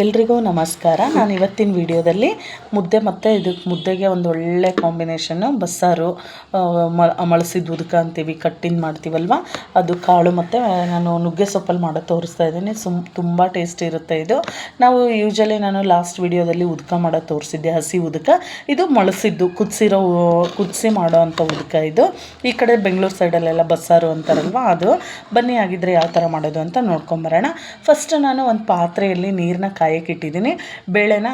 ಎಲ್ರಿಗೂ ನಮಸ್ಕಾರ. ನಾನು ಇವತ್ತಿನ ವಿಡಿಯೋದಲ್ಲಿ ಮುದ್ದೆ ಮತ್ತು ಇದಕ್ಕೆ ಮುದ್ದೆಗೆ ಒಂದು ಒಳ್ಳೆ ಕಾಂಬಿನೇಷನ್ನು ಬಸ್ಸಾರು, ಮಳಸಿದ ಉದಕ ಅಂತೀವಿ, ಕಟ್ಟಿಂದ ಮಾಡ್ತೀವಲ್ವ ಅದು ಕಾಳು, ಮತ್ತು ನಾನು ನುಗ್ಗೆ ಸೊಪ್ಪಲ್ಲಿ ಮಾಡೋದು ತೋರಿಸ್ತಾ ಇದ್ದೀನಿ. ತುಂಬ ಟೇಸ್ಟಿ ಇರುತ್ತೆ ಇದು. ನಾವು ಯೂಶಲಿ ನಾನು ಲಾಸ್ಟ್ ವಿಡಿಯೋದಲ್ಲಿ ಉದಕ ಮಾಡೋದು ತೋರಿಸಿದ್ದೆ, ಹಸಿ ಉದಕ. ಇದು ಮಳಸಿದ್ದು ಕುದಿಸಿ ಮಾಡೋ ಅಂಥ ಉದಕ ಇದು. ಈ ಕಡೆ ಬೆಂಗಳೂರು ಸೈಡಲ್ಲೆಲ್ಲ ಬಸ್ಸಾರು ಅಂತಾರಲ್ವ ಅದು. ಬನ್ನಿ ಆಗಿದ್ರೆ ಯಾವ ಥರ ಮಾಡೋದು ಅಂತ ನೋಡ್ಕೊಂಬರೋಣ. ಫಸ್ಟ್ ನಾನು ಒಂದು ಪಾತ್ರೆಯಲ್ಲಿ ನೀರನ್ನ ಕಾಯಕ್ಕೆ ಇಟ್ಟಿದ್ದೀನಿ. ಬೇಳೆನ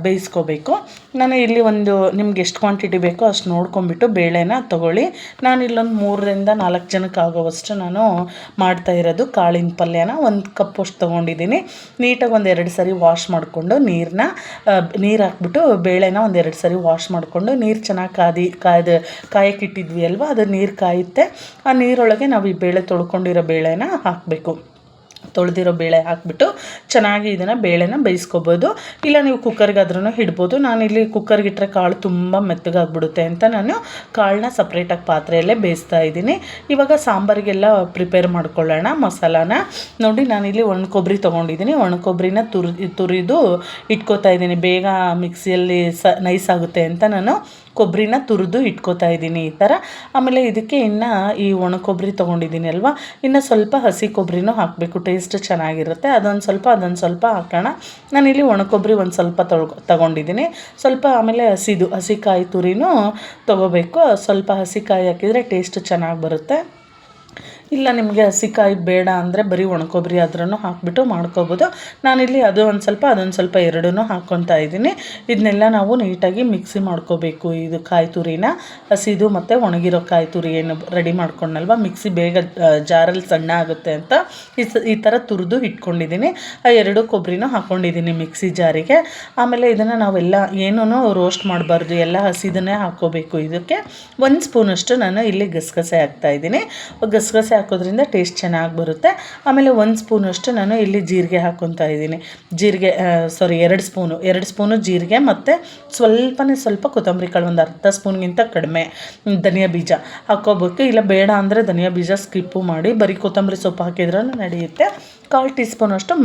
ಬೇಯಿಸ್ಕೋಬೇಕು. ನಾನು ಇಲ್ಲಿ ನಿಮ್ಗೆ ಎಷ್ಟು ಕ್ವಾಂಟಿಟಿ ಬೇಕೋ ಅಷ್ಟು ನೋಡ್ಕೊಂಬಿಟ್ಟು ಬೇಳೆನ ತೊಗೊಳ್ಳಿ. ನಾನು ಇಲ್ಲೊಂದು 3ರಿಂದ 4 ಜನಕ್ಕೆ ಆಗೋವಷ್ಟು ನಾನು ಮಾಡ್ತಾ ಇರೋದು. ಕಾಳಿನ ಪಲ್ಯನ 1 ಕಪ್ಪಷ್ಟು ತೊಗೊಂಡಿದ್ದೀನಿ. ನೀಟಾಗಿ 2 ಸರಿ ವಾಶ್ ಮಾಡಿಕೊಂಡು ನೀರು ಹಾಕ್ಬಿಟ್ಟು ಬೇಳೆನ 2 ಸರಿ ವಾಶ್ ಮಾಡಿಕೊಂಡು, ನೀರು ಚೆನ್ನಾಗಿ ಕಾಯಕ್ಕೆ ಇಟ್ಟಿದ್ವಿ ಅಲ್ವಾ, ಅದು ನೀರು ಕಾಯುತ್ತೆ. ಆ ನೀರೊಳಗೆ ನಾವು ಈ ಬೇಳೆ ತೊಳ್ಕೊಂಡಿರೋ ಬೇಳೆನ ಹಾಕಬೇಕು. ತೊಳೆದಿರೋ ಬೇಳೆ ಹಾಕ್ಬಿಟ್ಟು ಚೆನ್ನಾಗಿ ಇದನ್ನು ಬೇಳೆನ ಬೇಯಿಸ್ಕೊಬೋದು. ಇಲ್ಲ ನೀವು ಕುಕ್ಕರ್ಗಾದ್ರೂ ಇಡ್ಬೋದು. ನಾನಿಲ್ಲಿ ಕುಕ್ಕರ್ಗೆ ಇಟ್ಟರೆ ಕಾಳು ತುಂಬ ಮೆತ್ತಗಾಗ್ಬಿಡುತ್ತೆ ಅಂತ ನಾನು ಕಾಳನ್ನ ಸಪ್ರೇಟಾಗಿ ಪಾತ್ರೆಯಲ್ಲೇ ಬೇಯಿಸ್ತಾ ಇದ್ದೀನಿ. ಇವಾಗ ಸಾಂಬಾರಿಗೆಲ್ಲ ಪ್ರಿಪೇರ್ ಮಾಡ್ಕೊಳ್ಳೋಣ. ಮಸಾಲಾನ ನೋಡಿ, ನಾನಿಲ್ಲಿ ಒಣ ಕೊಬ್ಬರಿ ತೊಗೊಂಡಿದ್ದೀನಿ. ಒಣ ಕೊಬ್ಬರಿನ ತುರಿದು ಇಟ್ಕೋತಾ ಇದ್ದೀನಿ. ಬೇಗ ಮಿಕ್ಸಿಯಲ್ಲಿ ನೈಸ್ ಆಗುತ್ತೆ ಅಂತ ನಾನು ಕೊಬ್ಬರಿನ ತುರಿದು ಇಟ್ಕೋತಾ ಇದ್ದೀನಿ ಈ ಥರ. ಆಮೇಲೆ ಇದಕ್ಕೆ ಇನ್ನು ಈ ಒಣ ಕೊಬ್ಬರಿ ತೊಗೊಂಡಿದ್ದೀನಿ ಅಲ್ವಾ, ಇನ್ನು ಸ್ವಲ್ಪ ಹಸಿ ಕೊಬ್ಬರಿನೂ ಹಾಕಬೇಕು, ಟೇಸ್ಟ್ ಚೆನ್ನಾಗಿರುತ್ತೆ. ಅದೊಂದು ಸ್ವಲ್ಪ ಹಾಕೋಣ. ನಾನಿಲ್ಲಿ ಒಣ ಕೊಬ್ಬರಿ ಒಂದು ಸ್ವಲ್ಪ ತಗೊಂಡಿದ್ದೀನಿ. ಸ್ವಲ್ಪ ಆಮೇಲೆ ಹಸಿಕಾಯಿ ತುರಿನೂ ತೊಗೋಬೇಕು. ಸ್ವಲ್ಪ ಹಸಿಕಾಯಿ ಹಾಕಿದರೆ ಟೇಸ್ಟ್ ಚೆನ್ನಾಗಿ ಬರುತ್ತೆ. ಇಲ್ಲ ನಿಮಗೆ ಹಸಿಕಾಯಿ ಬೇಡ ಅಂದರೆ ಬರೀ ಒಣಕೊಬ್ಬರಿ ಆದ್ರೂ ಹಾಕಿಬಿಟ್ಟು ಮಾಡ್ಕೋಬೋದು. ನಾನಿಲ್ಲಿ ಅದೊಂದು ಸ್ವಲ್ಪ ಎರಡೂ ಹಾಕ್ಕೊತಾ ಇದ್ದೀನಿ. ಇದನ್ನೆಲ್ಲ ನಾವು ನೀಟಾಗಿ ಮಿಕ್ಸಿ ಮಾಡ್ಕೋಬೇಕು. ಇದು ಕಾಯಿ ತುರಿನ, ಹಸಿದು ಮತ್ತು ಒಣಗಿರೋ ಕಾಯಿ ತುರಿ ಏನು ರೆಡಿ ಮಾಡ್ಕೊಂಡಲ್ವ, ಮಿಕ್ಸಿ ಬೇಗ ಜಾರಲ್ಲಿ ಸಣ್ಣ ಆಗುತ್ತೆ ಅಂತ ಈ ಥರ ತುರಿದು ಇಟ್ಕೊಂಡಿದ್ದೀನಿ. ಆ 2 ಕೊಬ್ಬರಿನೂ ಹಾಕ್ಕೊಂಡಿದ್ದೀನಿ ಮಿಕ್ಸಿ ಜಾರಿಗೆ. ಆಮೇಲೆ ಇದನ್ನು ನಾವೆಲ್ಲ ಏನೂ ರೋಸ್ಟ್ ಮಾಡಬಾರ್ದು, ಎಲ್ಲ ಹಸಿದನ್ನೇ ಹಾಕ್ಕೋಬೇಕು. ಇದಕ್ಕೆ 1 ಸ್ಪೂನಷ್ಟು ನಾನು ಇಲ್ಲಿ ಗಸಗಸೆ ಹಾಕ್ತಾಯಿದ್ದೀನಿ. ಗಸಗಸೆ ಹಾಕೋದ್ರಿಂದ ಟೇಸ್ಟ್ ಚೆನ್ನಾಗಿ ಬರುತ್ತೆ. ಆಮೇಲೆ 1 ಸ್ಪೂನಷ್ಟು ನಾನು ಇಲ್ಲಿ ಜೀರಿಗೆ ಹಾಕ್ಕೊತಾ ಇದ್ದೀನಿ. 2 ಸ್ಪೂನು ಜೀರಿಗೆ ಮತ್ತು ಸ್ವಲ್ಪ ಕೊತ್ತಂಬರಿ ಕಾಳು, ಒಂದು ಅರ್ಧ ಸ್ಪೂನ್ಗಿಂತ ಕಡಿಮೆ ಧನಿಯಾ ಬೀಜ ಹಾಕ್ಕೋಬೇಕು. ಇಲ್ಲ ಬೇಡ ಅಂದರೆ ಧನಿಯಾ ಬೀಜ ಸ್ಕಿಪ್ಪು ಮಾಡಿ ಬರೀ ಕೊತ್ತಂಬರಿ ಸೊಪ್ಪು ಹಾಕಿದ್ರೂ ನಡೆಯುತ್ತೆ. 1/4 ಟೀ ಸ್ಪೂನಷ್ಟು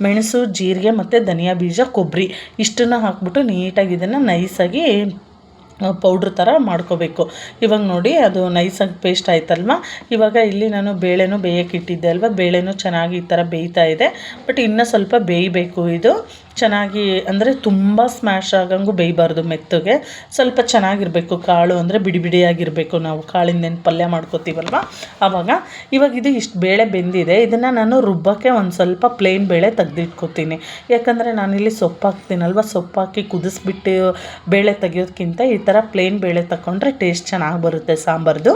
ಮೆಣಸು, ಜೀರಿಗೆ ಮತ್ತು ಧನಿಯಾ ಬೀಜ, ಕೊಬ್ಬರಿ ಇಷ್ಟನ್ನು ಹಾಕ್ಬಿಟ್ಟು ನೀಟಾಗಿ ಇದನ್ನು ನೈಸಾಗಿ ಪೌಡ್ರ್ ಥರ ಮಾಡ್ಕೋಬೇಕು. ಇವಾಗ ನೋಡಿ ಅದು ನೈಸಾಗಿ ಪೇಸ್ಟ್ ಆಯ್ತಲ್ವ. ಇವಾಗ ಇಲ್ಲಿ ನಾನು ಬೇಳೆನೂ ಬೇಯಕ್ಕೆ ಇಟ್ಟಿದ್ದೆ ಅಲ್ವ, ಬೇಳೆನೂ ಚೆನ್ನಾಗಿ ಈ ಥರ ಬೇಯ್ತಾ ಇದೆ. ಬಟ್ ಇನ್ನೂ ಸ್ವಲ್ಪ ಬೇಯಬೇಕು ಇದು ಚೆನ್ನಾಗಿ. ಅಂದರೆ ತುಂಬ ಸ್ಮ್ಯಾಶ್ ಆಗಂಗೂ ಬೇಯಬಾರ್ದು, ಮೆತ್ತಗೆ ಸ್ವಲ್ಪ ಚೆನ್ನಾಗಿರಬೇಕು. ಕಾಳು ಅಂದರೆ ಬಿಡಿಯಾಗಿರಬೇಕು. ನಾವು ಕಾಳಿಂದೇನು ಪಲ್ಯ ಮಾಡ್ಕೋತೀವಲ್ವ ಇವಾಗ ಇದು ಇಷ್ಟು ಬೇಳೆ ಬೆಂದಿದೆ. ಇದನ್ನು ನಾನು ರುಬ್ಬಕ್ಕೆ ಒಂದು ಸ್ವಲ್ಪ ಪ್ಲೇನ್ ಬೇಳೆ ತೆಗೆದಿಟ್ಕೋತೀನಿ. ಯಾಕಂದರೆ ನಾನಿಲ್ಲಿ ಸೊಪ್ಪು ಹಾಕ್ತೀನಲ್ವ, ಸೊಪ್ಪು ಹಾಕಿ ಕುದಿಸ್ಬಿಟ್ಟು ಬೇಳೆ ತೆಗಿಯೋದಕ್ಕಿಂತ ಈ ಥರ ಪ್ಲೇನ್ ಬೇಳೆ ತಗೊಂಡ್ರೆ ಟೇಸ್ಟ್ ಚೆನ್ನಾಗಿ ಬರುತ್ತೆ ಸಾಂಬಾರ್ದು.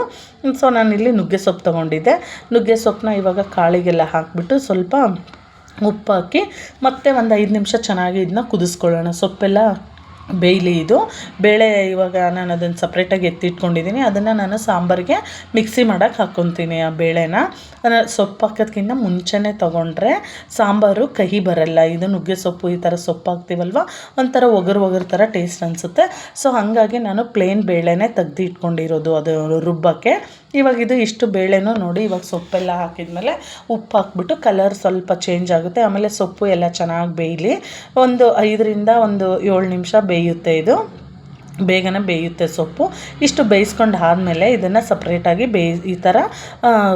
ಸೊ ನಾನಿಲ್ಲಿ ನುಗ್ಗೆ ಸೊಪ್ಪು ತೊಗೊಂಡಿದ್ದೆ. ನುಗ್ಗೆ ಸೊಪ್ಪನ್ನ ಇವಾಗ ಕಾಳಿಗೆಲ್ಲ ಹಾಕಿಬಿಟ್ಟು ಸ್ವಲ್ಪ ಉಪ್ಪು ಹಾಕಿ ಮತ್ತೆ ಒಂದು 5 ನಿಮಿಷ ಚೆನ್ನಾಗಿ ಇದನ್ನ ಕುದಿಸ್ಕೊಳ್ಳೋಣ. ಸೊಪ್ಪೆಲ್ಲ ಬೇಯಲಿ. ಇದು ಬೇಳೆ ಇವಾಗ ನಾನು ಅದನ್ನು ಸಪ್ರೇಟಾಗಿ ಎತ್ತಿಟ್ಕೊಂಡಿದ್ದೀನಿ. ಅದನ್ನು ನಾನು ಸಾಂಬಾರಿಗೆ ಮಿಕ್ಸಿ ಮಾಡೋಕ್ಕೆ ಹಾಕ್ಕೊತೀನಿ. ಆ ಬೇಳೆನ ಸೊಪ್ಪು ಹಾಕೋದಕ್ಕಿಂತ ಮುಂಚೆನೇ ತೊಗೊಂಡ್ರೆ ಸಾಂಬಾರು ಕಹಿ ಬರಲ್ಲ. ಇದು ನುಗ್ಗೆ ಸೊಪ್ಪು ಈ ಥರ ಸೊಪ್ಪು ಹಾಕ್ತೀವಲ್ವ, ಒಂಥರ ಒಗರು ಥರ ಟೇಸ್ಟ್ ಅನಿಸುತ್ತೆ. ಸೊ ಹಾಗಾಗಿ ನಾನು ಪ್ಲೇನ್ ಬೇಳೆನೇ ತೆಗ್ದು ಇಟ್ಕೊಂಡಿರೋದು ಅದು ರುಬ್ಬಕ್ಕೆ. ಇವಾಗ ಇದು ಇಷ್ಟು ಬೇಳೆನೂ ನೋಡಿ, ಇವಾಗ ಸೊಪ್ಪೆಲ್ಲ ಹಾಕಿದ್ಮೇಲೆ ಉಪ್ಪು ಹಾಕ್ಬಿಟ್ಟು ಕಲರ್ ಸ್ವಲ್ಪ ಚೇಂಜ್ ಆಗುತ್ತೆ. ಆಮೇಲೆ ಸೊಪ್ಪು ಎಲ್ಲ ಚೆನ್ನಾಗಿ ಬೇಯಲಿ. ಒಂದು 5ರಿಂದ 7 ನಿಮಿಷ ಬೇಯುತ್ತೆ. ಇದು ಬೇಗನೆ ಬೇಯುತ್ತೆ ಸೊಪ್ಪು. ಇಷ್ಟು ಬೇಯಿಸ್ಕೊಂಡು ಆದಮೇಲೆ ಇದನ್ನು ಸಪ್ರೇಟಾಗಿ ಈ ಥರ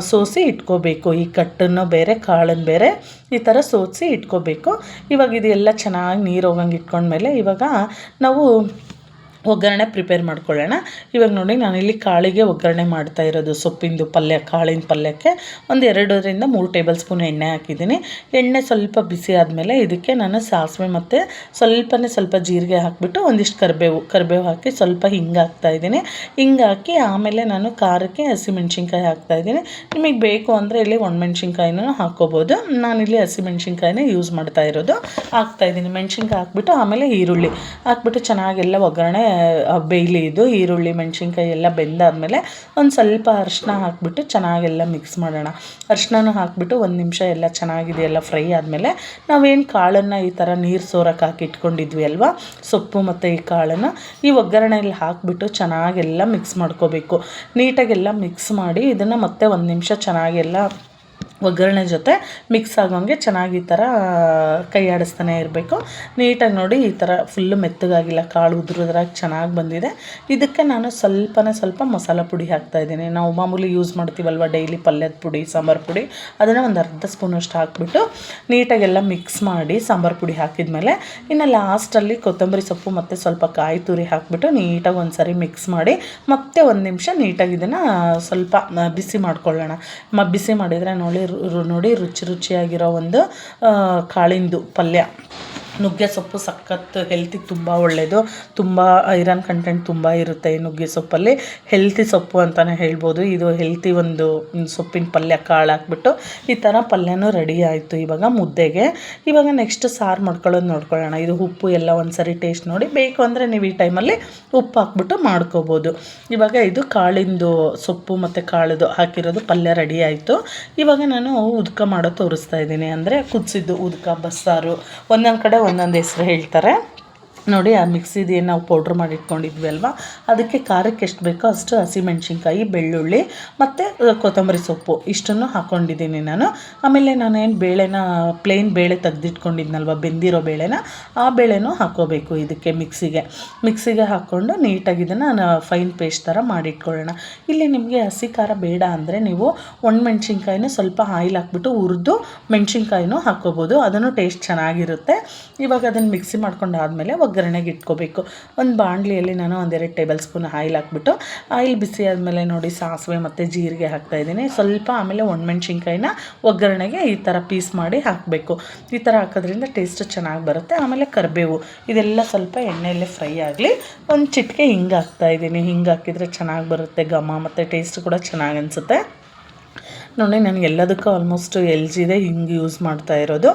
ಸೋಸಿ ಇಟ್ಕೋಬೇಕು. ಈ ಕಟ್ಟನ್ನು ಬೇರೆ ಕಾಳನ್ನು ಬೇರೆ ಈ ಥರ ಸೋಸಿ ಇಟ್ಕೋಬೇಕು. ಇವಾಗ ಇದೆಲ್ಲ ಚೆನ್ನಾಗಿ ನೀರು ಹೋಗಂಗೆ ಇಟ್ಕೊಂಡ್ಮೇಲೆ ಇವಾಗ ನಾವು ಒಗ್ಗರಣೆ ಪ್ರಿಪೇರ್ ಮಾಡ್ಕೊಳ್ಳೋಣ. ಇವಾಗ ನೋಡಿ ನಾನಿಲ್ಲಿ ಕಾಳಿಗೆ ಒಗ್ಗರಣೆ ಮಾಡ್ತಾ ಇರೋದು. ಸೊಪ್ಪಿಂದು ಪಲ್ಯ, ಕಾಳಿನ ಪಲ್ಯಕ್ಕೆ 2ರಿಂದ 3 ಟೇಬಲ್ ಸ್ಪೂನ್ ಎಣ್ಣೆ ಹಾಕಿದ್ದೀನಿ. ಎಣ್ಣೆ ಸ್ವಲ್ಪ ಬಿಸಿ ಆದಮೇಲೆ ಇದಕ್ಕೆ ನಾನು ಸಾಸಿವೆ ಮತ್ತು ಸ್ವಲ್ಪ ಜೀರಿಗೆ ಹಾಕಿಬಿಟ್ಟು ಒಂದಿಷ್ಟು ಕರಿಬೇವು ಹಾಕಿ ಸ್ವಲ್ಪ ಹಿಂಗೆ ಹಾಕ್ತಾಯಿದ್ದೀನಿ. ಹಿಂಗೆ ಹಾಕಿ ಆಮೇಲೆ ನಾನು ಖಾರಕ್ಕೆ ಹಸಿಮೆಣ್ಸಿನ್ಕಾಯಿ ಹಾಕ್ತಾಯಿದ್ದೀನಿ. ನಿಮಗೆ ಬೇಕು ಅಂದರೆ ಇಲ್ಲಿ ಒಣಮೆಣ್ಸಿನ್ಕಾಯಿನೂ ಹಾಕ್ಕೋಬೋದು. ನಾನಿಲ್ಲಿ ಹಸಿಮೆಣ್ಸಿನ್ಕಾಯಿನೇ ಯೂಸ್ ಮಾಡ್ತಾ ಇರೋದು. ಹಾಕ್ತಾಯಿದ್ದೀನಿ ಮೆಣ್ಸಿನ್ಕಾಯಿ ಹಾಕ್ಬಿಟ್ಟು ಆಮೇಲೆ ಈರುಳ್ಳಿ ಹಾಕ್ಬಿಟ್ಟು ಚೆನ್ನಾಗೆಲ್ಲ ಒಗ್ಗರಣೆ ಬೇಯಲಿ. ಇದು ಈರುಳ್ಳಿ ಮೆಣಸಿನ್ಕಾಯಿ ಎಲ್ಲ ಬೆಂದಾದಮೇಲೆ ಒಂದು ಸ್ವಲ್ಪ ಅರಿಶಿನ ಹಾಕಿಬಿಟ್ಟು ಚೆನ್ನಾಗೆಲ್ಲ ಮಿಕ್ಸ್ ಮಾಡೋಣ. ಅರಿಶಿನೂ ಹಾಕಿಬಿಟ್ಟು 1 ನಿಮಿಷ ಎಲ್ಲ ಚೆನ್ನಾಗಿದೆಯಲ್ಲ ಫ್ರೈ ಆದಮೇಲೆ ನಾವೇನು ಕಾಳನ್ನು ಈ ಥರ ನೀರು ಸೋರಕ್ಕೆ ಹಾಕಿ ಇಟ್ಕೊಂಡಿದ್ವಿ ಅಲ್ವಾ, ಸೊಪ್ಪು ಮತ್ತು ಈ ಕಾಳನ್ನು ಈ ಒಗ್ಗರಣೆಯಲ್ಲಿ ಹಾಕಿಬಿಟ್ಟು ಚೆನ್ನಾಗೆಲ್ಲ ಮಿಕ್ಸ್ ಮಾಡ್ಕೋಬೇಕು. ನೀಟಾಗೆಲ್ಲ ಮಿಕ್ಸ್ ಮಾಡಿ ಇದನ್ನು ಮತ್ತೆ 1 ನಿಮಿಷ ಚೆನ್ನಾಗೆಲ್ಲ ಒಗ್ಗರಣೆ ಜೊತೆ ಮಿಕ್ಸ್ ಆಗೋಂಗೆ ಚೆನ್ನಾಗಿ ಈ ಥರ ಕೈ ಆಡಿಸ್ತಾನೆ ಇರಬೇಕು. ನೀಟಾಗಿ ನೋಡಿ ಈ ಥರ ಫುಲ್ಲು ಮೆತ್ತಗಾಗಿಲ್ಲ, ಕಾಳು ಉದ್ರಾಗಿ ಚೆನ್ನಾಗಿ ಬಂದಿದೆ. ಇದಕ್ಕೆ ನಾನು ಸ್ವಲ್ಪ ಮಸಾಲ ಪುಡಿ ಹಾಕ್ತಾಯಿದ್ದೀನಿ. ನಾವು ಮಾಮೂಲಿ ಯೂಸ್ ಮಾಡ್ತೀವಲ್ವ ಡೈಲಿ ಪಲ್ಯದ ಪುಡಿ, ಸಾಂಬಾರು ಪುಡಿ, ಅದನ್ನು ಒಂದು ಅರ್ಧ ಸ್ಪೂನಷ್ಟು ಹಾಕ್ಬಿಟ್ಟು ನೀಟಾಗೆಲ್ಲ ಮಿಕ್ಸ್ ಮಾಡಿ ಸಾಂಬಾರು ಪುಡಿ ಹಾಕಿದ್ಮೇಲೆ ಇನ್ನು ಲಾಸ್ಟಲ್ಲಿ ಕೊತ್ತಂಬರಿ ಸೊಪ್ಪು ಮತ್ತು ಸ್ವಲ್ಪ ಕಾಯಿ ತುರಿ ಹಾಕಿಬಿಟ್ಟು ನೀಟಾಗಿ ಒಂದು ಸಾರಿ ಮಿಕ್ಸ್ ಮಾಡಿ ಮತ್ತೆ ಒಂದು ನಿಮಿಷ ನೀಟಾಗಿ ಇದನ್ನು ಸ್ವಲ್ಪ ಬಿಸಿ ಮಾಡ್ಕೊಳ್ಳೋಣ. ಬಿಸಿ ಮಾಡಿದರೆ ನೋಡಿ ರುಚಿಯಾಗಿರೋ ಒಂದು ಕಾಳಿಂದು ಪಲ್ಯ. ನುಗ್ಗೆ ಸೊಪ್ಪು ಸಖತ್ ಹೆಲ್ತಿಗೆ ತುಂಬ ಒಳ್ಳೆಯದು. ತುಂಬ ಐರನ್ ಕಂಟೆಂಟ್ ತುಂಬ ಇರುತ್ತೆ ಈ ನುಗ್ಗೆ ಸೊಪ್ಪಲ್ಲಿ. ಹೆಲ್ತಿ ಸೊಪ್ಪು ಅಂತಲೇ ಹೇಳ್ಬೋದು. ಇದು ಹೆಲ್ತಿ ಒಂದು ಸೊಪ್ಪಿನ ಪಲ್ಯ. ಕಾಳು ಹಾಕ್ಬಿಟ್ಟು ಈ ಥರ ಪಲ್ಯನೂ ರೆಡಿ ಆಯಿತು. ಇವಾಗ ಮುದ್ದೆಗೆ ಇವಾಗ ನೆಕ್ಸ್ಟ್ ಸಾರು ಮಾಡ್ಕೊಳ್ಳೋದು ನೋಡ್ಕೊಳ್ಳೋಣ. ಇದು ಉಪ್ಪು ಎಲ್ಲ ಒಂದು ಸರಿ ಟೇಸ್ಟ್ ನೋಡಿ, ಬೇಕು ಅಂದರೆ ನೀವು ಈ ಟೈಮಲ್ಲಿ ಉಪ್ಪು ಹಾಕ್ಬಿಟ್ಟು ಮಾಡ್ಕೋಬೋದು. ಇವಾಗ ಇದು ಕಾಳಿಂದು ಸೊಪ್ಪು ಮತ್ತು ಕಾಳದು ಹಾಕಿರೋದು ಪಲ್ಯ ರೆಡಿ ಆಯಿತು. ಇವಾಗ ನಾನು ಉದ್ಕ ಮಾಡೋ ತೋರಿಸ್ತಾ ಇದ್ದೀನಿ. ಅಂದರೆ ಕುದಿಸಿದ್ದು ಉದ್ಕ, ಬಸ್ಸಾರು, ಒಂದೊಂದು ಕಡೆ ಒಂದೊಂದು ಹೆಸರು ಹೇಳ್ತಾರೆ ನೋಡಿ. ಆ ಮಿಕ್ಸಿದು ಏನು ನಾವು ಪೌಡ್ರ್ ಮಾಡಿ ಇಟ್ಕೊಂಡಿದ್ವಿ ಅಲ್ವಾ, ಅದಕ್ಕೆ ಖಾರಕ್ಕೆ ಎಷ್ಟು ಬೇಕೋ ಅಷ್ಟು ಹಸಿಮೆಣ್ಸಿನ್ಕಾಯಿ, ಬೆಳ್ಳುಳ್ಳಿ ಮತ್ತು ಕೊತ್ತಂಬರಿ ಸೊಪ್ಪು ಇಷ್ಟನ್ನು ಹಾಕ್ಕೊಂಡಿದ್ದೀನಿ ನಾನು. ಆಮೇಲೆ ನಾನೇನು ಬೇಳೆನ ಪ್ಲೇನ್ ಬೇಳೆ ತೆಗೆದಿಟ್ಕೊಂಡಿದ್ನಲ್ವ, ಬೆಂದಿರೋ ಬೇಳೆನ, ಆ ಬೇಳೆನೂ ಹಾಕ್ಕೋಬೇಕು ಇದಕ್ಕೆ ಮಿಕ್ಸಿಗೆ ಹಾಕ್ಕೊಂಡು ನೀಟಾಗಿ ಇದನ್ನು ಫೈನ್ ಪೇಸ್ಟ್ ಥರ ಮಾಡಿಟ್ಕೊಳ್ಳೋಣ. ಇಲ್ಲಿ ನಿಮಗೆ ಹಸಿ ಖಾರ ಬೇಡ ಅಂದರೆ ನೀವು ಒಣಮೆಣ್ಸಿನ್ಕಾಯಿನೂ ಸ್ವಲ್ಪ ಆಯಿಲ್ ಹಾಕ್ಬಿಟ್ಟು ಹುರಿದು ಮೆಣಸಿನ್ಕಾಯಿನೂ ಹಾಕ್ಕೋಬೋದು, ಅದನ್ನು ಟೇಸ್ಟ್ ಚೆನ್ನಾಗಿರುತ್ತೆ. ಇವಾಗ ಅದನ್ನು ಮಿಕ್ಸಿ ಮಾಡ್ಕೊಂಡಾದಮೇಲೆ ಒಗ್ಗರಣೆಗೆ ಇಟ್ಕೋಬೇಕು. ಒಂದು ಬಾಣಲಿಯಲ್ಲಿ ನಾನು 1-2 ಟೇಬಲ್ ಸ್ಪೂನ್ ಆಯಿಲ್ ಹಾಕ್ಬಿಟ್ಟು, ಆಯಿಲ್ ಬಿಸಿ ಆದಮೇಲೆ ನೋಡಿ ಸಾಸಿವೆ ಮತ್ತು ಜೀರಿಗೆ ಹಾಕ್ತಾಯಿದ್ದೀನಿ ಸ್ವಲ್ಪ. ಆಮೇಲೆ ಒಣಮೆಣ್ಸಿನ್ಕಾಯಿನ ಒಗ್ಗರಣೆಗೆ ಈ ಥರ ಪೀಸ್ ಮಾಡಿ ಹಾಕಬೇಕು. ಈ ಥರ ಹಾಕೋದ್ರಿಂದ ಟೇಸ್ಟ್ ಚೆನ್ನಾಗಿ ಬರುತ್ತೆ. ಆಮೇಲೆ ಕರಿಬೇವು, ಇದೆಲ್ಲ ಸ್ವಲ್ಪ ಎಣ್ಣೆಯಲ್ಲೇ ಫ್ರೈ ಆಗಲಿ. ಒಂದು ಚಿಟಿಕೆ ಹಿಂಗೆ ಹಾಕ್ತಾಯಿದ್ದೀನಿ. ಹಿಂಗೆ ಹಾಕಿದರೆ ಚೆನ್ನಾಗಿ ಬರುತ್ತೆ ಘಮ, ಮತ್ತು ಟೇಸ್ಟ್ ಕೂಡ ಚೆನ್ನಾಗಿ ಅನಿಸುತ್ತೆ ನೋಡಿ. ನನಗೆ ಎಲ್ಲದಕ್ಕೂ ಆಲ್ಮೋಸ್ಟ್ LGದೇ ಹಿಂಗೆ ಯೂಸ್ ಮಾಡ್ತಾ ಇರೋದು.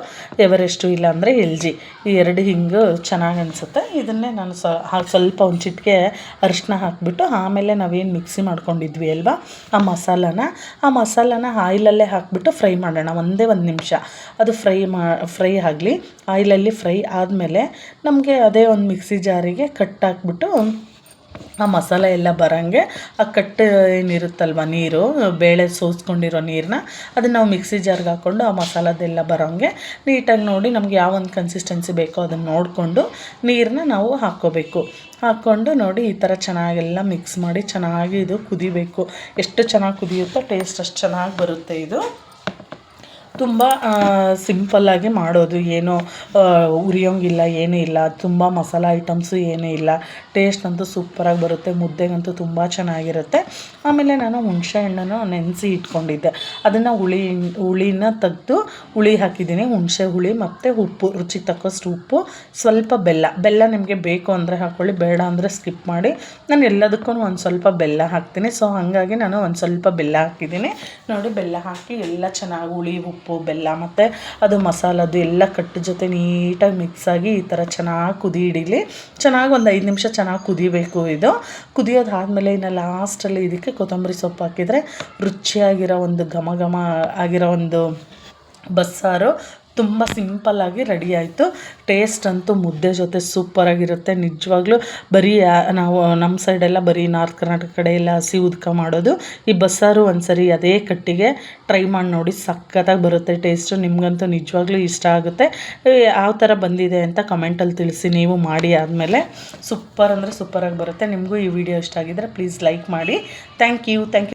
ಎವರೆಸ್ಟು ಇಲ್ಲ ಅಂದರೆ LG, ಈ 2 ಹಿಂಗೆ ಚೆನ್ನಾಗಿ ಅನಿಸುತ್ತೆ. ಇದನ್ನೇ ನಾನು ಸ್ವಲ್ಪ ಒಂದು ಚಿಟಿಕೆ ಅರಿಶಿನ ಹಾಕಿಬಿಟ್ಟು, ಆಮೇಲೆ ನಾವೇನು ಮಿಕ್ಸಿ ಮಾಡ್ಕೊಂಡಿದ್ವಿ ಅಲ್ವಾ ಆ ಮಸಾಲಾನ ಆಯಿಲಲ್ಲೇ ಹಾಕಿಬಿಟ್ಟು ಫ್ರೈ ಮಾಡೋಣ. ಒಂದೇ ಒಂದು ನಿಮಿಷ ಅದು ಫ್ರೈ ಆಗಲಿ. ಆಯಿಲಲ್ಲಿ ಫ್ರೈ ಆದಮೇಲೆ ನಮಗೆ ಅದೇ ಒಂದು ಮಿಕ್ಸಿ ಜಾರಿಗೆ ಹಾಕ್ಬಿಟ್ಟು ಆ ಮಸಾಲೆ ಎಲ್ಲ ಬರೋಂಗೆ ಆ ಕಟ್ಟು ಏನಿರುತ್ತಲ್ವ, ನೀರು ಬೇಳೆ ಸೋಸ್ಕೊಂಡಿರೋ ನೀರನ್ನ ಅದನ್ನು ನಾವು ಮಿಕ್ಸಿ ಜಾರ್ಗೆ ಹಾಕ್ಕೊಂಡು ಆ ಮಸಾಲದೆಲ್ಲ ಬರೋಂಗೆ ನೀಟಾಗಿ ನೋಡಿ ನಮ್ಗೆ ಯಾವ ಒಂದು ಕನ್ಸಿಸ್ಟೆನ್ಸಿ ಬೇಕೋ ಅದನ್ನು ನೋಡಿಕೊಂಡು ನೀರನ್ನ ನಾವು ಹಾಕ್ಕೊಂಡು ನೋಡಿ ಈ ಥರ ಚೆನ್ನಾಗೆಲ್ಲ ಮಿಕ್ಸ್ ಮಾಡಿ ಚೆನ್ನಾಗಿ ಇದು ಕುದಿಬೇಕು. ಎಷ್ಟು ಚೆನ್ನಾಗಿ ಕುದಿಯುತ್ತೋ ಟೇಸ್ಟ್ ಅಷ್ಟು ಚೆನ್ನಾಗಿ ಬರುತ್ತೆ. ಇದು ತುಂಬ ಸಿಂಪಲ್ಲಾಗಿ ಮಾಡೋದು, ಏನೋ ಉರಿಯೋಂಗಿಲ್ಲ, ಏನೂ ಇಲ್ಲ, ತುಂಬ ಮಸಾಲ ಐಟಮ್ಸು ಏನೂ ಇಲ್ಲ. ಟೇಸ್ಟ್ ಅಂತೂ ಸೂಪರಾಗಿ ಬರುತ್ತೆ. ಮುದ್ದೆಗಂತೂ ತುಂಬ ಚೆನ್ನಾಗಿರುತ್ತೆ. ಆಮೇಲೆ ನಾನು ಹುಣಸೆ ಹಣ್ಣನ್ನು ನೆನೆಸಿ ಇಟ್ಕೊಂಡಿದ್ದೆ, ಅದನ್ನು ಹುಳಿನ ತೆಗೆದು ಹುಳಿ ಹಾಕಿದ್ದೀನಿ. ಹುಣಸೆ ಹುಳಿ ಮತ್ತು ಉಪ್ಪು, ರುಚಿಗೆ ತಕ್ಕಷ್ಟು ಉಪ್ಪು, ಸ್ವಲ್ಪ ಬೆಲ್ಲ ನಿಮಗೆ ಬೇಕು ಅಂದರೆ ಹಾಕ್ಕೊಳ್ಳಿ, ಬೇಡ ಅಂದರೆ ಸ್ಕಿಪ್ ಮಾಡಿ. ನಾನು ಎಲ್ಲದಕ್ಕೂ ಒಂದು ಸ್ವಲ್ಪ ಬೆಲ್ಲ ಹಾಕ್ತೀನಿ. ಸೊ ಹಾಗಾಗಿ ನಾನು ಒಂದು ಸ್ವಲ್ಪ ಬೆಲ್ಲ ಹಾಕಿದ್ದೀನಿ ನೋಡಿ. ಬೆಲ್ಲ ಹಾಕಿ ಎಲ್ಲ ಚೆನ್ನಾಗಿ ಹುಳಿ, ಉಪ್ಪು, ಬೆಲ್ಲ ಮತ್ತು ಅದು ಮಸಾಲದು ಎಲ್ಲ ಕಟ್ಟು ಜೊತೆ ನೀಟಾಗಿ ಮಿಕ್ಸಾಗಿ ಈ ಥರ ಚೆನ್ನಾಗಿ ಕುದಿ ಹಿಡೀಲಿ. ಚೆನ್ನಾಗಿ ಒಂದು 5 ನಿಮಿಷ ಚೆನ್ನಾಗಿ ಕುದಿಬೇಕು. ಇದು ಕುದಿಯೋದಾದಮೇಲೆ ಇನ್ನು ಲಾಸ್ಟಲ್ಲಿ ಇದಕ್ಕೆ ಕೊತ್ತಂಬರಿ ಸೊಪ್ಪು ಹಾಕಿದರೆ ರುಚಿಯಾಗಿರೋ ಒಂದು ಘಮ ಆಗಿರೋ ಒಂದು ಬಸ್ಸಾರು ತುಂಬ ಸಿಂಪಲ್ಲಾಗಿ ರೆಡಿ ಆಯಿತು. ಟೇಸ್ಟ್ ಅಂತೂ ಮುದ್ದೆ ಜೊತೆ ಸೂಪರಾಗಿರುತ್ತೆ ನಿಜವಾಗ್ಲೂ. ಬರೀ ನಾವು ನಮ್ಮ ಸೈಡೆಲ್ಲ ಬರೀ ನಾರ್ತ್ ಕರ್ನಾಟಕ ಕಡೆ ಎಲ್ಲ ಹಸಿ ಉದ್ಕ ಮಾಡೋದು. ಈ ಬಸ್ಸಾರು ಒಂದು ಸರಿ ಅದೇ ಕಟ್ಟಿಗೆ ಟ್ರೈ ಮಾಡಿ ನೋಡಿ, ಸಖತ್ತಾಗಿ ಬರುತ್ತೆ ಟೇಸ್ಟು. ನಿಮಗಂತೂ ನಿಜವಾಗ್ಲೂ ಇಷ್ಟ ಆಗುತ್ತೆ. ಯಾವ ಥರ ಬಂದಿದೆ ಅಂತ ಕಮೆಂಟಲ್ಲಿ ತಿಳಿಸಿ. ನೀವು ಮಾಡಿ ಆದಮೇಲೆ ಸೂಪರ್ ಅಂದರೆ ಸೂಪರಾಗಿ ಬರುತ್ತೆ. ನಿಮಗೂ ಈ ವಿಡಿಯೋ ಇಷ್ಟ ಆಗಿದ್ದರೆ ಪ್ಲೀಸ್ ಲೈಕ್ ಮಾಡಿ. Thank you.